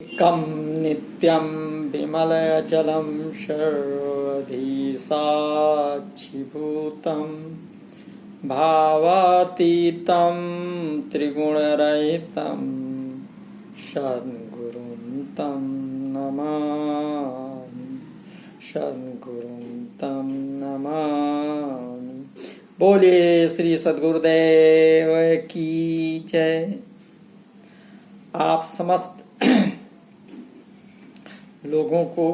एकं नित्यं विमलचलं सर्वधी साक्षिभूतं भावातीतं त्रिगुणरहितं सद्गुरुं तं नमामि। सद्गुरुं तं नमामि। बोलिए श्री सद्गुरुदेव की जय। आप समस्त लोगों को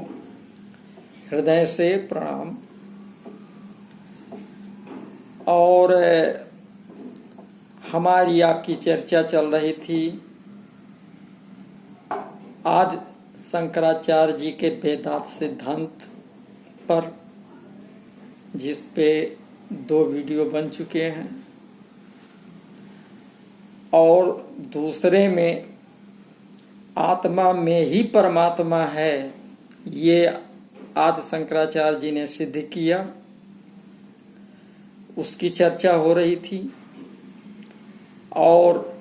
हृदय से प्रणाम। और हमारी आपकी चर्चा चल रही थी आदि शंकराचार्य जी के वेदांत सिद्धांत पर, जिस पे 2 वीडियो बन चुके हैं, और दूसरे में आत्मा में ही परमात्मा है, ये आदि शंकराचार्य जी ने सिद्ध किया, उसकी चर्चा हो रही थी। और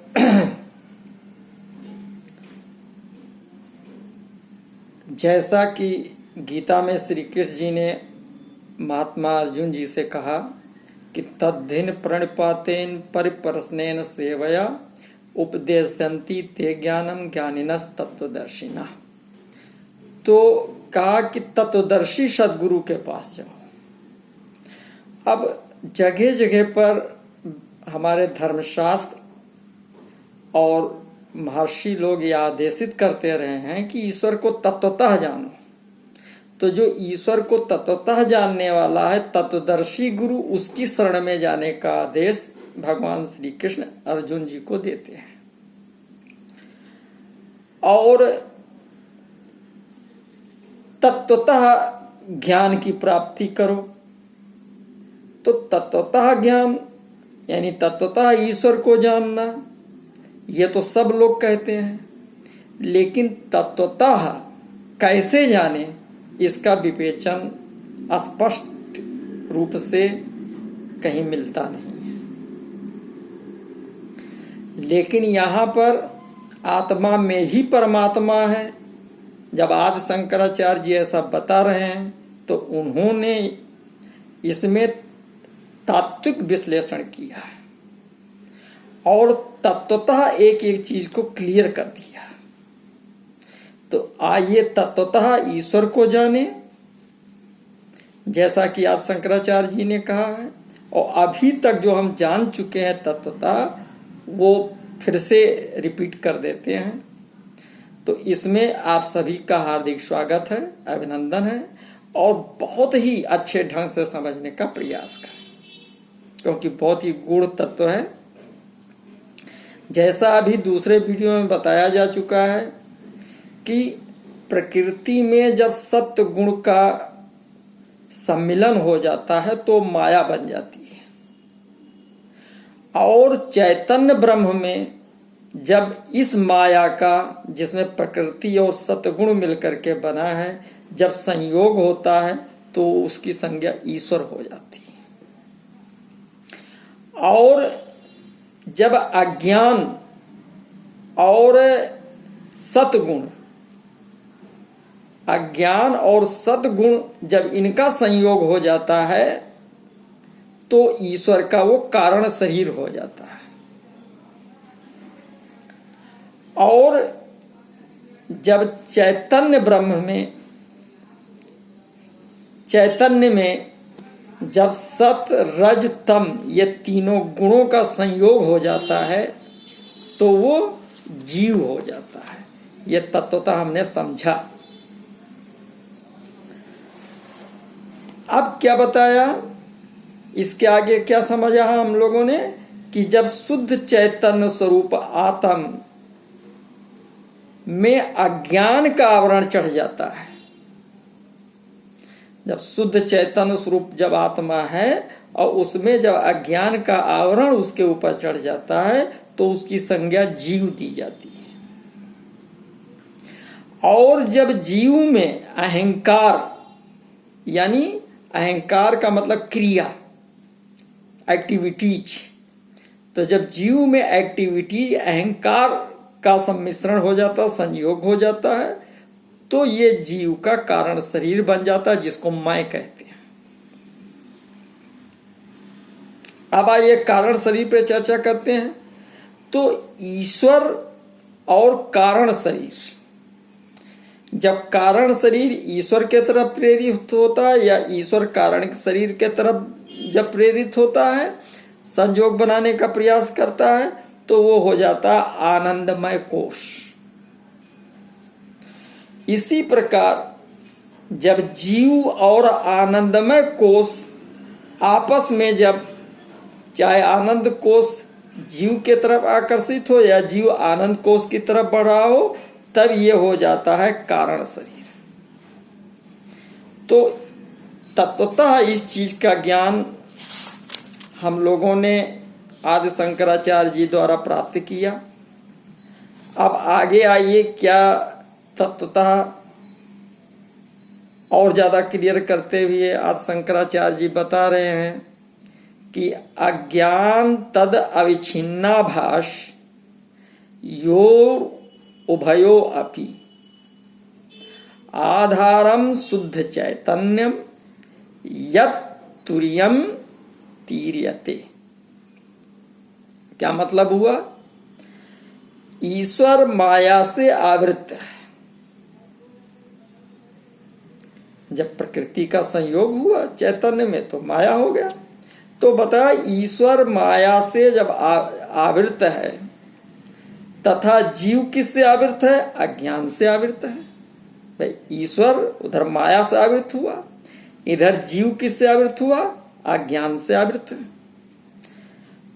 जैसा कि गीता में श्री कृष्ण जी ने महात्मा अर्जुन जी से कहा कि तद्धिन प्रणिपातेन परिप्रश्नेन सेवया उपदेशन्ति ते ज्ञानम ज्ञानिनस् तत्वदर्शिना। तो कहा कि तत्वदर्शी सदगुरु के पास जाओ। अब जगह जगह पर हमारे धर्मशास्त्र और महर्षि लोग यह आदेशित करते रहे हैं कि ईश्वर को तत्वतः जानो। तो जो ईश्वर को तत्वतः जानने वाला है, तत्वदर्शी गुरु, उसकी शरण में जाने का आदेश भगवान श्री कृष्ण अर्जुन जी को देते हैं। और तत्वतः ज्ञान की प्राप्ति करो। तो तत्वतः ज्ञान यानी तत्वतः ईश्वर को जानना, ये तो सब लोग कहते हैं, लेकिन तत्वतः कैसे जाने, इसका विवेचन स्पष्ट रूप से कहीं मिलता नहीं। लेकिन यहाँ पर आत्मा में ही परमात्मा है। जब आदि शंकराचार्य जी ऐसा बता रहे हैं तो उन्होंने इसमें तात्विक विश्लेषण किया है और तत्वतः एक एक चीज को क्लियर कर दिया। तो आइए तत्वतः ईश्वर को जाने, जैसा कि आदि शंकराचार्य जी ने कहा है। और अभी तक जो हम जान चुके हैं तत्वतः, वो फिर से रिपीट कर देते हैं। तो इसमें आप सभी का हार्दिक स्वागत है, अभिनंदन है, और बहुत ही अच्छे ढंग से समझने का प्रयास करें, क्योंकि बहुत ही गूढ़ तत्व है। जैसा अभी दूसरे वीडियो में बताया जा चुका है कि प्रकृति में जब सत्य गुण का सम्मिलन हो जाता है तो माया बन जाती है। और चैतन्य ब्रह्म में जब इस माया का, जिसमें प्रकृति और सत्गुण मिलकर के बना है, जब संयोग होता है तो उसकी संज्ञा ईश्वर हो जाती है। और जब अज्ञान और सत्गुण, अज्ञान और सद्गुण जब इनका संयोग हो जाता है तो ईश्वर का वो कारण शरीर हो जाता है। और जब चैतन्य ब्रह्म में, चैतन्य में जब सत रज तम ये तीनों गुणों का संयोग हो जाता है तो वो जीव हो जाता है। ये तत्वतः हमने समझा। अब क्या बताया, इसके आगे क्या समझा हम लोगों ने कि जब शुद्ध चैतन्य स्वरूप आत्म में अज्ञान का आवरण चढ़ जाता है, जब शुद्ध चैतन्य स्वरूप जब आत्मा है और उसमें जब अज्ञान का आवरण उसके ऊपर चढ़ जाता है तो उसकी संज्ञा जीव दी जाती है। और जब जीव में अहंकार, यानी अहंकार का मतलब क्रिया, एक्टिविटीज, तो जब जीव में एक्टिविटी, अहंकार का सम्मिश्रण हो जाता है, संयोग हो जाता है, तो ये जीव का कारण शरीर बन जाता है, जिसको मैं कहते हैं। अब आइए कारण शरीर पे चर्चा करते हैं। तो ईश्वर और कारण शरीर, जब कारण शरीर ईश्वर के तरफ प्रेरित होता है या ईश्वर कारण शरीर के तरफ जब प्रेरित होता है, संयोग बनाने का प्रयास करता है, तो वो हो जाता है आनंदमय कोश। इसी प्रकार जब जीव और आनंदमय कोश आपस में, जब चाहे आनंद कोश जीव के तरफ आकर्षित हो या जीव आनंद कोश की तरफ बढ़ रहा हो, तब ये हो जाता है कारण शरीर। तो तत्वतः इस चीज का ज्ञान हम लोगों ने आदि शंकराचार्य जी द्वारा प्राप्त किया। अब आगे आइए क्या तत्वतः और ज्यादा क्लियर करते हुए आदि शंकराचार्य जी बता रहे हैं कि अज्ञान तद अविच्छिन्नाभास यो उभयो अपि आधारम शुद्ध चैतन्यम यत् तुर्यम तीर्यते। क्या मतलब हुआ? ईश्वर माया से आवृत है। जब प्रकृति का संयोग हुआ चैतन्य में तो माया हो गया। तो बता, ईश्वर माया से जब आवृत है, तथा जीव किससे आवृत है? अज्ञान से आवृत है। भाई ईश्वर उधर माया से आवृत हुआ, इधर जीव किससे आवृत हुआ? अज्ञान से आवृत है।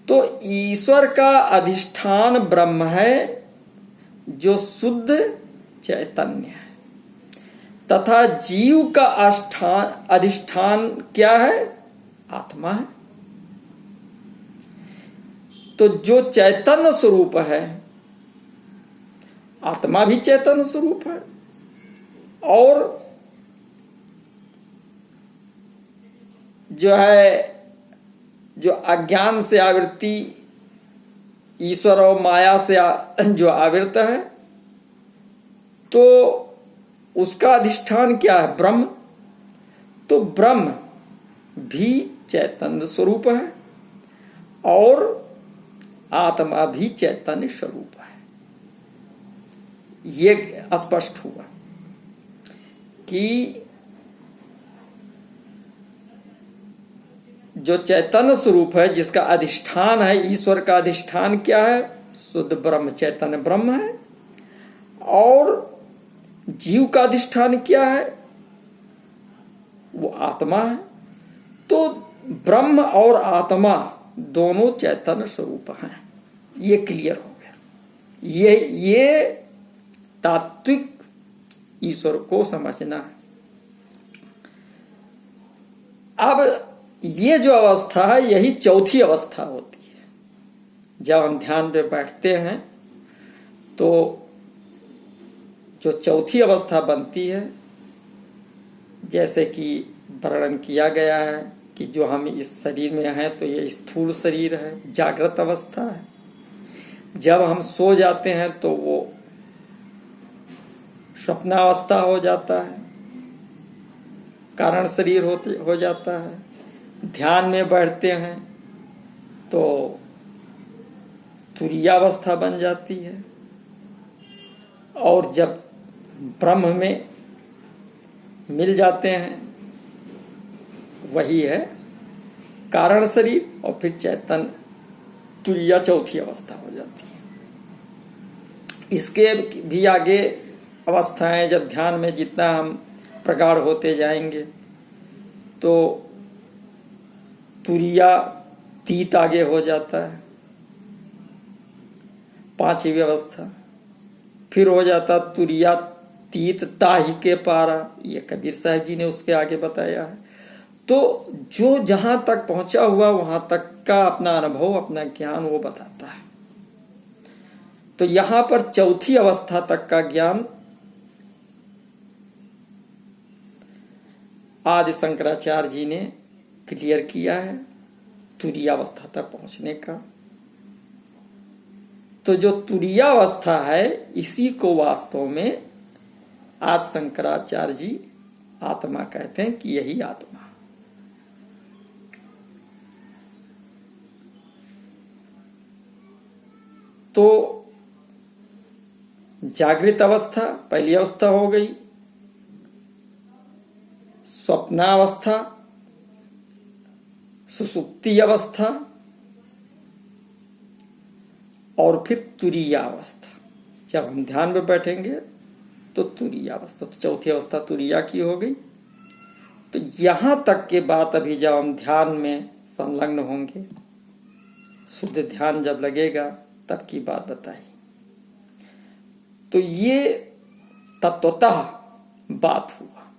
तो ईश्वर का अधिष्ठान ब्रह्म है जो शुद्ध चैतन्य है, तथा जीव का अधिष्ठान क्या है? आत्मा है। तो जो चैतन्य स्वरूप है, आत्मा भी चैतन्य स्वरूप है, और जो है जो अज्ञान से आवृत्ति ईश्वर और माया से जो आवृत है, तो उसका अधिष्ठान क्या है? ब्रह्म। तो ब्रह्म भी चैतन्य स्वरूप है और आत्मा भी चैतन्य स्वरूप है। ये स्पष्ट हुआ कि जो चैतन्य स्वरूप है, जिसका अधिष्ठान है, ईश्वर का अधिष्ठान क्या है? शुद्ध ब्रह्म, चैतन्य ब्रह्म है। और जीव का अधिष्ठान क्या है? वो आत्मा है। तो ब्रह्म और आत्मा दोनों चैतन्य स्वरूप हैं। ये क्लियर हो गया। ये तात्विक ईश्वर को समझना है। अब ये जो अवस्था है, यही चौथी अवस्था होती है। जब हम ध्यान पे बैठते हैं तो जो चौथी अवस्था बनती है, जैसे कि वर्णन किया गया है कि जो हम इस शरीर में हैं, तो ये स्थूल शरीर है, जागृत अवस्था है। जब हम सो जाते हैं तो वो स्वप्नावस्था हो जाता है, कारण शरीर हो जाता है। ध्यान में बैठते हैं तो तुरीयावस्था बन जाती है, और जब ब्रह्म में मिल जाते हैं, वही है कारण शरीर, और फिर चैतन्य तुरीया चौथी अवस्था हो जाती है। इसके भी आगे अवस्थाएं, जब ध्यान में जितना हम प्रगाढ़ होते जाएंगे तो तुरीया तीत आगे हो जाता है, पांचवी अवस्था। फिर हो जाता तुरीया तीत ताहि के पारा, ये कबीर साहब जी ने उसके आगे बताया है। तो जो जहां तक पहुंचा हुआ, वहां तक का अपना अनुभव, अपना ज्ञान वो बताता है। तो यहां पर चौथी अवस्था तक का ज्ञान आदि शंकराचार्य जी ने क्लियर किया है, तुरीयावस्था तक पहुंचने का। तो जो तुरीयावस्था है इसी को वास्तव में आज शंकराचार्य जी आत्मा कहते हैं कि यही आत्मा। तो जागृत अवस्था पहली अवस्था हो गई, स्वप्नावस्था, सुसुप्ति अवस्था और फिर तुरीयावस्था। जब हम ध्यान में बैठेंगे तो तुरीयावस्था, तो चौथी अवस्था तुरीया की हो गई। तो यहां तक के बात अभी जब हम ध्यान में संलग्न होंगे, शुद्ध ध्यान जब लगेगा तब की बात बताई। तो ये तत्वतः बात हुआ।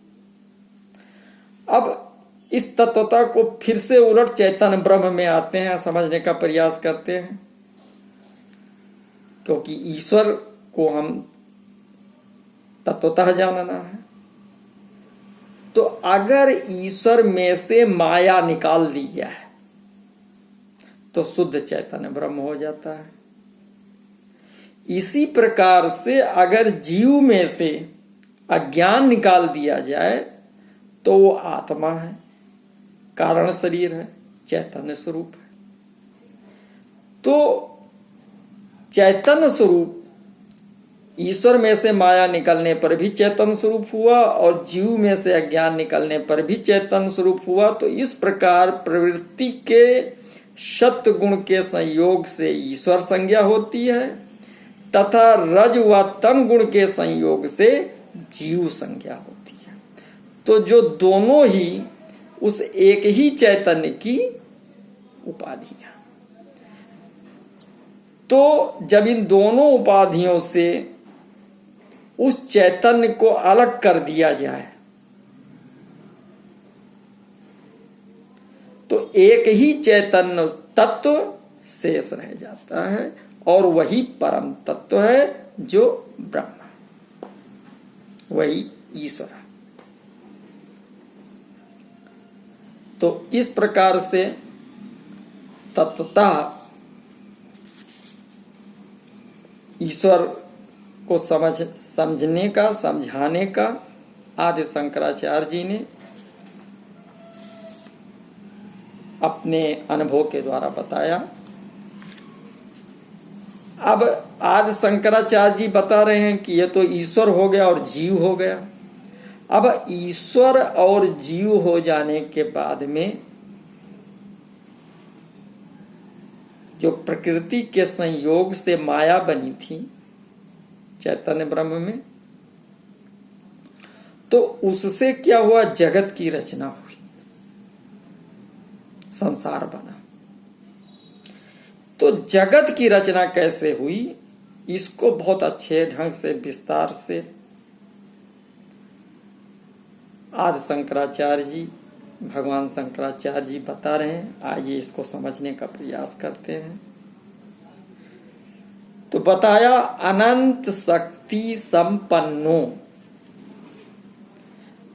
अब इस तत्वता को फिर से उलट चैतन्य ब्रह्म में आते हैं, समझने का प्रयास करते हैं, क्योंकि ईश्वर को हम तत्वतः जानना है। तो अगर ईश्वर में से माया निकाल दी जाए तो शुद्ध चैतन्य ब्रह्म हो जाता है। इसी प्रकार से अगर जीव में से अज्ञान निकाल दिया जाए तो वो आत्मा है, कारण शरीर है, चैतन्य स्वरूप है। तो चैतन्य स्वरूप ईश्वर में से माया निकलने पर भी चैतन्य स्वरूप हुआ और जीव में से अज्ञान निकलने पर भी चैतन्य स्वरूप हुआ। तो इस प्रकार प्रवृत्ति के सत्व गुण के संयोग से ईश्वर संज्ञा होती है तथा रज व तम गुण के संयोग से जीव संज्ञा होती है। तो जो दोनों ही उस एक ही चैतन्य की उपाधियां। तो जब इन दोनों उपाधियों से उस चैतन्य को अलग कर दिया जाए तो एक ही चैतन्य तत्व शेष रह जाता है और वही परम तत्व है जो ब्रह्म, वही ईश्वर है। तो इस प्रकार से तत्वतः ईश्वर को समझने का, समझाने का आदि शंकराचार्य जी ने अपने अनुभव के द्वारा बताया। अब आदि शंकराचार्य जी बता रहे हैं कि यह तो ईश्वर हो गया और जीव हो गया। अब ईश्वर और जीव हो जाने के बाद में जो प्रकृति के संयोग से माया बनी थी चैतन्य ब्रह्म में, तो उससे क्या हुआ, जगत की रचना हुई, संसार बना। तो जगत की रचना कैसे हुई, इसको बहुत अच्छे ढंग से विस्तार से आदि शंकराचार्य जी, भगवान शंकराचार्य जी बता रहे हैं। आइए इसको समझने का प्रयास करते हैं। तो बताया, अनंत शक्ति संपन्नो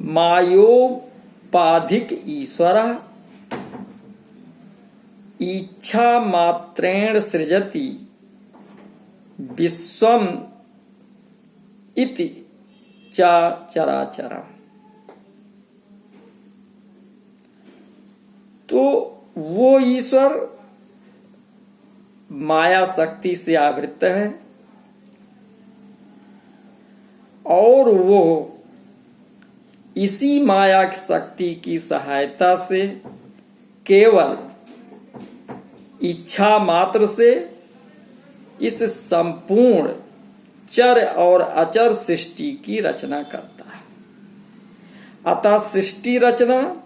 मायोपाधिक ईश्वर इच्छा मात्रेण सृजति विश्वम इति चा चराचरम। तो वो ईश्वर माया शक्ति से आवृत है और वो इसी माया शक्ति की सहायता से केवल इच्छा मात्र से इस संपूर्ण चर और अचर सृष्टि की रचना करता है। अतः सृष्टि रचना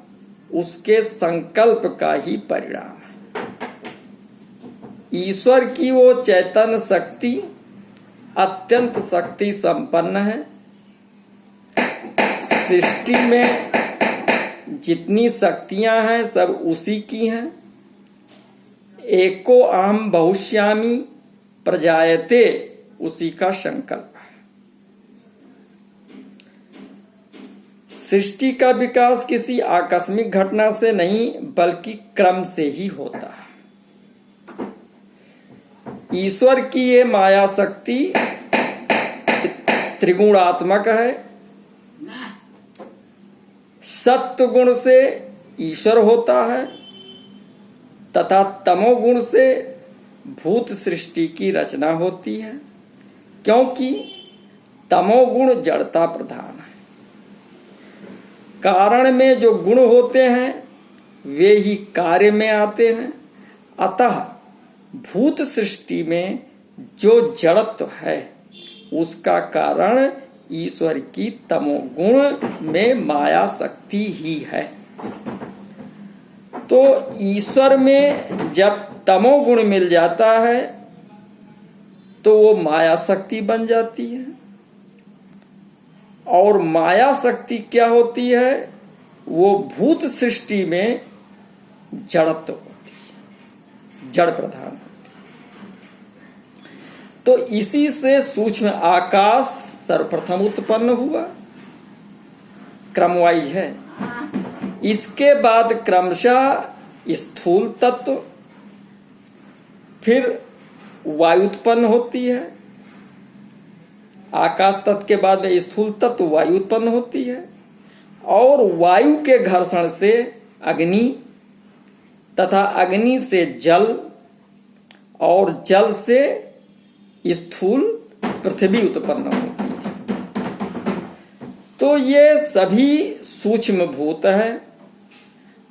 उसके संकल्प का ही परिणाम है। ईश्वर की वो चैतन्य शक्ति अत्यंत शक्ति संपन्न है। सृष्टि में जितनी शक्तियां हैं सब उसी की हैं। एको अहम बहुश्यामी प्रजायते उसी का संकल्प है। सृष्टि का विकास किसी आकस्मिक घटना से नहीं बल्कि क्रम से ही होता है। ईश्वर की ये माया शक्ति त्रिगुणात्मक है। सत्व गुण से ईश्वर होता है तथा तमोगुण से भूत सृष्टि की रचना होती है, क्योंकि तमोगुण जड़ता प्रधान है। कारण में जो गुण होते हैं वे ही कार्य में आते हैं, अतः भूत सृष्टि में जो जड़त्व है उसका कारण ईश्वर की तमोगुण में माया शक्ति ही है। तो ईश्वर में जब तमोगुण मिल जाता है तो वो माया शक्ति बन जाती है। और माया शक्ति क्या होती है? वो भूत सृष्टि में जड़त्व होती है, जड़ प्रधान होती है। तो इसी से सूक्ष्म आकाश सर्वप्रथम उत्पन्न हुआ, क्रमवाइज है। इसके बाद क्रमशः स्थूल तत्व, फिर वायु उत्पन्न होती है। आकाश तत्व के बाद में स्थूल तत्व वायु उत्पन्न होती है, और वायु के घर्षण से अग्नि तथा अग्नि से जल और जल से स्थूल पृथ्वी उत्पन्न होती है। तो ये सभी सूक्ष्म भूत हैं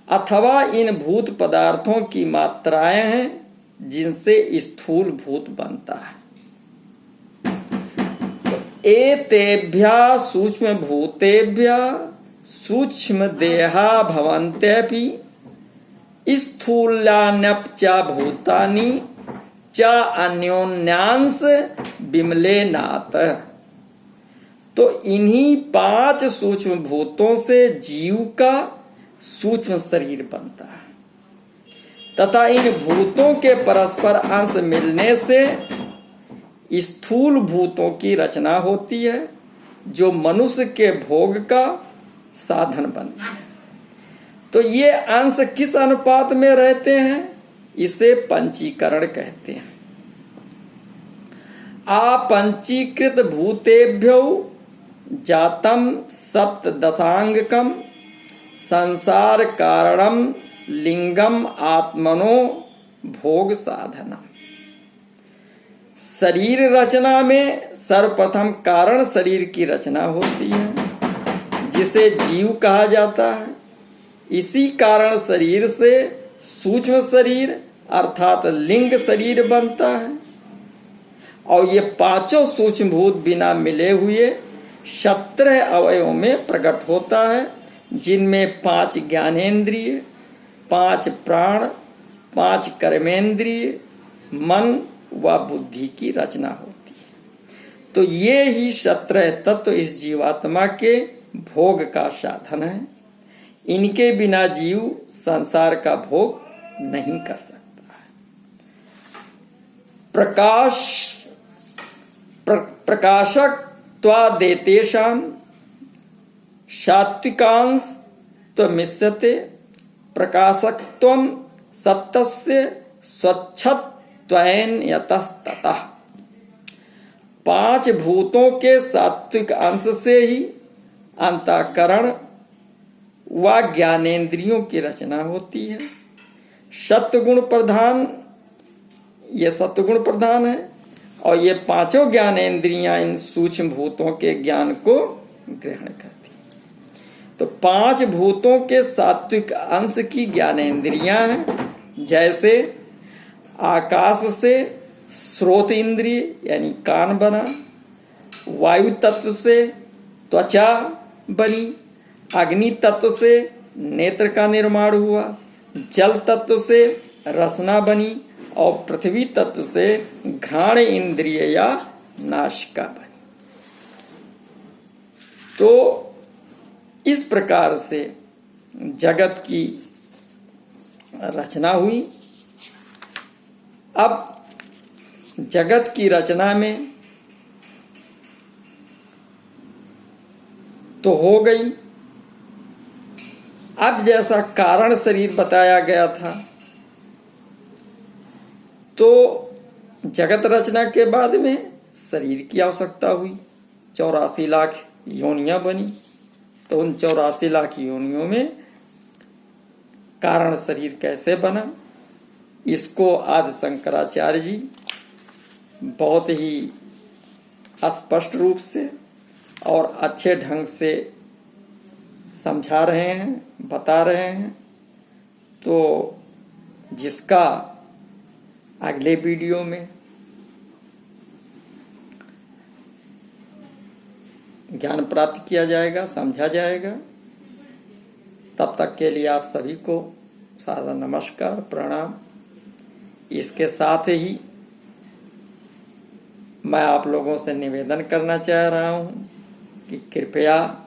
अथवा इन भूत पदार्थों की मात्राएं हैं जिनसे स्थूल भूत बनता है। तो एतेभ्यः सूक्ष्म भूतेभ्यः सूक्ष्म देहा भवन्त्यपि स्थूलान्यपि च भूतानि च अन्योन्यांश विमलेनात्। तो इन्हीं 5 सूक्ष्म भूतों से जीव का सूक्ष्म शरीर बनता है तथा इन भूतों के परस्पर अंश मिलने से स्थूल भूतों की रचना होती है जो मनुष्य के भोग का साधन बनते हैं। तो ये अंश किस अनुपात में रहते हैं? इसे पंचीकरण कहते हैं। आपंचीकृत भूतेभ्यो जातम सप्तदशांगकम संसार कारणम लिंगम आत्मनो भोग साधना। शरीर रचना में सर्वप्रथम कारण शरीर की रचना होती है जिसे जीव कहा जाता है। इसी कारण शरीर से सूक्ष्म शरीर अर्थात लिंग शरीर बनता है, और ये 5 सूक्ष्म भूत बिना मिले हुए 17 अवयवों में प्रकट होता है, जिनमें 5 ज्ञानेन्द्रिय, 5 प्राण, 5 कर्मेंद्रिय, मन व बुद्धि की रचना होती है। तो ये ही 17 तत्व इस जीवात्मा के भोग का साधन है। इनके बिना जीव संसार का भोग नहीं कर सकता है। प्रकाशक त्वादेतेषां सात्विकांश त्वमिष्यते प्रकाशकत्वं सत्तस्य स्वच्छत्वेन यतस्ततः। 5 भूतों के सात्विक अंश से ही अंतःकरण व ज्ञानेन्द्रियों की रचना होती है। सत्वगुण प्रधान, ये सत्वगुण प्रधान है, और ये 5 ज्ञानेन्द्रियां इन सूक्ष्म भूतों के ज्ञान को ग्रहण करती है। तो 5 भूतों के सात्विक अंश की ज्ञानेन्द्रियां हैं, जैसे आकाश से श्रोत इंद्रिय यानी कान बना, वायु तत्व से त्वचा बनी, अग्नि तत्व से नेत्र का निर्माण हुआ, जल तत्व से रसना बनी, और पृथ्वी तत्व से घ्राण इंद्रिय या नासिका बनी। तो इस प्रकार से जगत की रचना हुई। अब जगत की रचना में तो हो गई। अब जैसा कारण शरीर बताया गया था, तो जगत रचना के बाद में शरीर की आवश्यकता हुई, 84 लाख योनियां बनी। तो उन 84 लाख योनियों में कारण शरीर कैसे बना, इसको आदि शंकराचार्य जी बहुत ही स्पष्ट रूप से और अच्छे ढंग से समझा रहे हैं, बता रहे हैं। तो जिसका अगले वीडियो में ज्ञान प्राप्त किया जाएगा, समझा जाएगा। तब तक के लिए आप सभी को सादर नमस्कार, प्रणाम। इसके साथ ही मैं आप लोगों से निवेदन करना चाह रहा हूं कि कृपया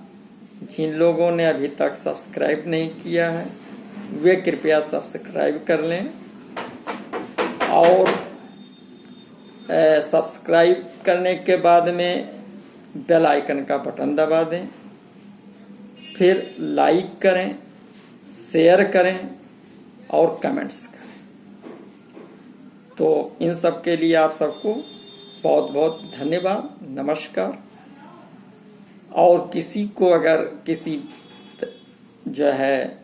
जिन लोगों ने अभी तक सब्सक्राइब नहीं किया है वे कृपया सब्सक्राइब कर लें और सब्सक्राइब करने के बाद में बेल आइकन का बटन दबा दें, फिर लाइक करें, शेयर करें और कमेंट्स करें। तो इन सब के लिए आप सबको बहुत बहुत धन्यवाद, नमस्कार। और किसी को अगर किसी जो है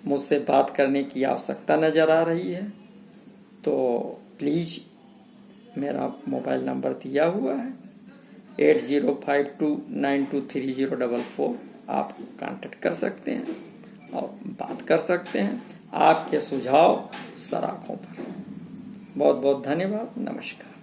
मुझसे बात करने की आवश्यकता नजर आ रही है तो प्लीज मेरा मोबाइल नंबर दिया हुआ है 8052923044। आप कांटेक्ट कर सकते हैं और बात कर सकते हैं। आपके सुझाव सराखों पर। बहुत बहुत धन्यवाद, नमस्कार।